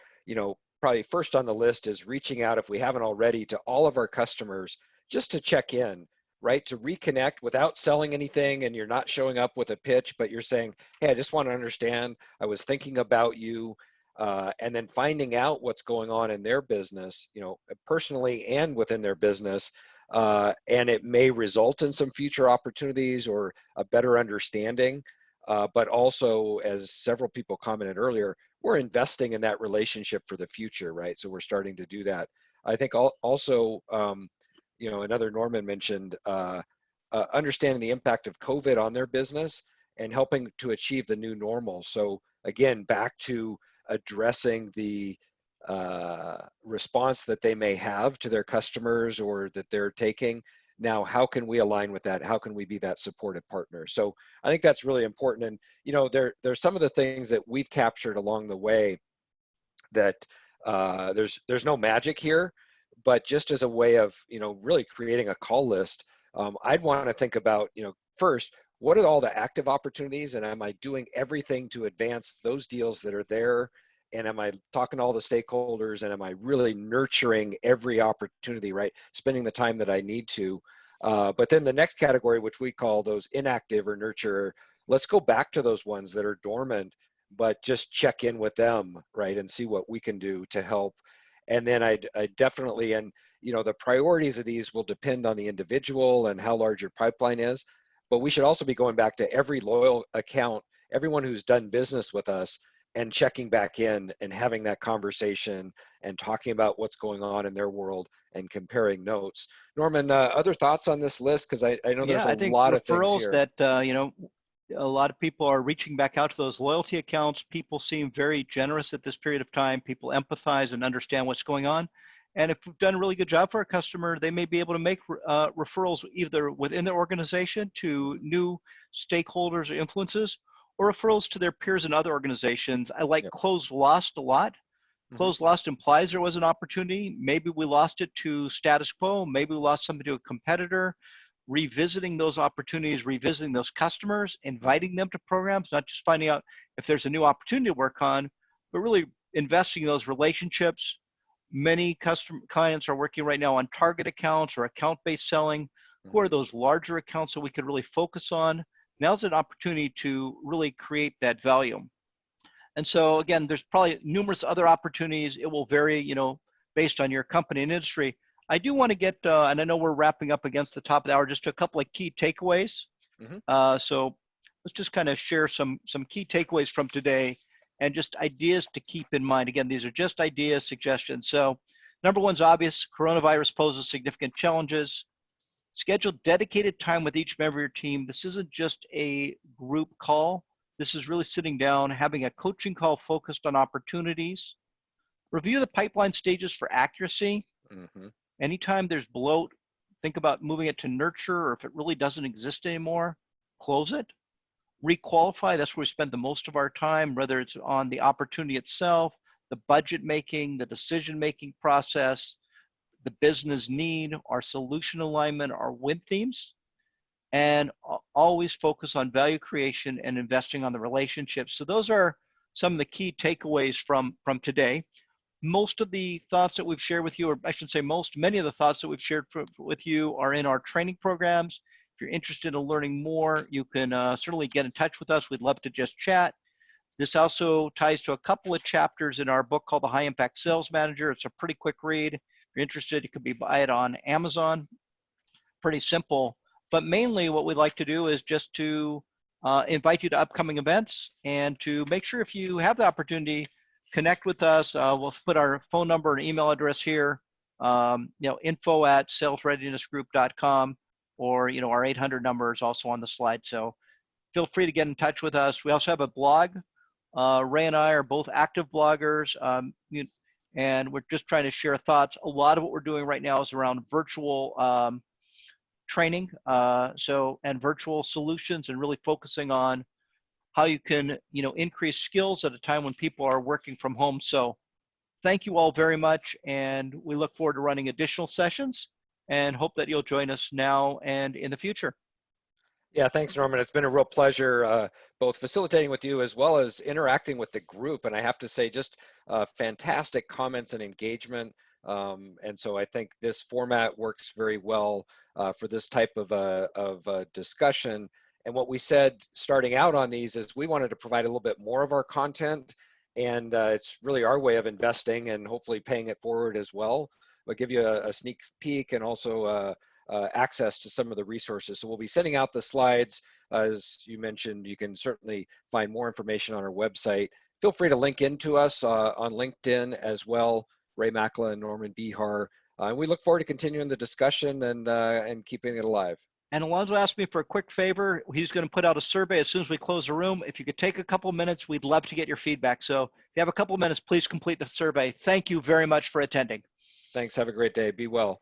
probably first on the list is reaching out, if we haven't already, to all of our customers just to check in, right? To reconnect without selling anything, and you're not showing up with a pitch, but you're saying, hey, I just want to understand, I was thinking about you, and then finding out what's going on in their business, personally and within their business. And it may result in some future opportunities or a better understanding. But also, as several people commented earlier, we're investing in that relationship for the future, right? So we're starting to do that. I think also, another Norman mentioned understanding the impact of COVID on their business and helping to achieve the new normal. So again, back to addressing the response that they may have to their customers or that they're taking, Now, how can we align with that? How can we be that supportive partner? So I think that's really important. And, there's some of the things that we've captured along the way that there's no magic here, but just as a way of, really creating a call list, I'd want to think about, first, what are all the active opportunities, and am I doing everything to advance those deals that are there? And am I talking to all the stakeholders, and am I really nurturing every opportunity, right? Spending the time that I need to. But then the next category, which we call those inactive or nurture, let's go back to those ones that are dormant, but just check in with them, right? And see what we can do to help. And then I definitely, and the priorities of these will depend on the individual and how large your pipeline is. But we should also be going back to every loyal account, everyone who's done business with us, and checking back in and having that conversation and talking about what's going on in their world and comparing notes. Norman, other thoughts on this list? Because I know there's Yeah, a I think lot of things referrals here. that, a lot of people are reaching back out to those loyalty accounts. People seem very generous at this period of time. People empathize and understand what's going on. And if we've done a really good job for our customer, they may be able to make referrals either within their organization to new stakeholders or influences, or referrals to their peers in other organizations. I like Yep. closed lost a lot. Hmm. Closed lost implies there was an opportunity. Maybe we lost it to status quo. Maybe we lost something to a competitor. Revisiting those opportunities, revisiting those customers, Hmm. inviting them to programs, not just finding out if there's a new opportunity to work on, but really investing in those relationships. Many customer clients are working right now on target accounts or account-based selling. Who are Hmm. those larger accounts that we could really focus on? Now's an opportunity to really create that value. And so again, there's probably numerous other opportunities. It will vary, based on your company and industry. I do want to get, and I know we're wrapping up against the top of the hour, just a couple of key takeaways. Hmm. So let's just kind of share some key takeaways from today and just ideas to keep in mind. Again, these are just ideas, suggestions. So number one's obvious: coronavirus poses significant challenges. Schedule dedicated time with each member of your team. This isn't just a group call. This is really sitting down, having a coaching call focused on opportunities. Review the pipeline stages for accuracy. Hmm. Anytime there's bloat, think about moving it to nurture, or if it really doesn't exist anymore, close it. Requalify, that's where we spend the most of our time, whether it's on the opportunity itself, the budget making, the decision making process, the business need, our solution alignment, our win themes, and always focus on value creation and investing on the relationships. So those are some of the key takeaways from today. Most of the thoughts that we've shared with you, or I should say many of the thoughts that we've shared with you are in our training programs. If you're interested in learning more, you can certainly get in touch with us. We'd love to just chat. This also ties to a couple of chapters in our book called The High Impact Sales Manager. It's a pretty quick read. If you're interested, you could buy it on Amazon. Pretty simple. But mainly what we'd like to do is just to invite you to upcoming events and to make sure, if you have the opportunity, connect with us. We'll put our phone number and email address here, info@salesreadinessgroup.com, or, our 800 number is also on the slide. So feel free to get in touch with us. We also have a blog. Ray and I are both active bloggers, and we're just trying to share thoughts. A lot of what we're doing right now is around virtual training, and virtual solutions, and really focusing on how you can, increase skills at a time when people are working from home. So thank you all very much, and we look forward to running additional sessions and hope that you'll join us now and in the future. Yeah, thanks, Norman. It's been a real pleasure both facilitating with you as well as interacting with the group. And I have to say, just fantastic comments and engagement. And so I think this format works very well for this type of a discussion. And what we said starting out on these is we wanted to provide a little bit more of our content. And it's really our way of investing and hopefully paying it forward as well. But give you a sneak peek and also access to some of the resources. So we'll be sending out the slides. As you mentioned, you can certainly find more information on our website. Feel free to link into us on LinkedIn as well, Ray Makela and Norman Behar. And we look forward to continuing the discussion and keeping it alive. And Alonzo asked me for a quick favor. He's going to put out a survey as soon as we close the room. If you could take a couple minutes, we'd love to get your feedback. So if you have a couple minutes, please complete the survey. Thank you very much for attending. Thanks. Have a great day. Be well.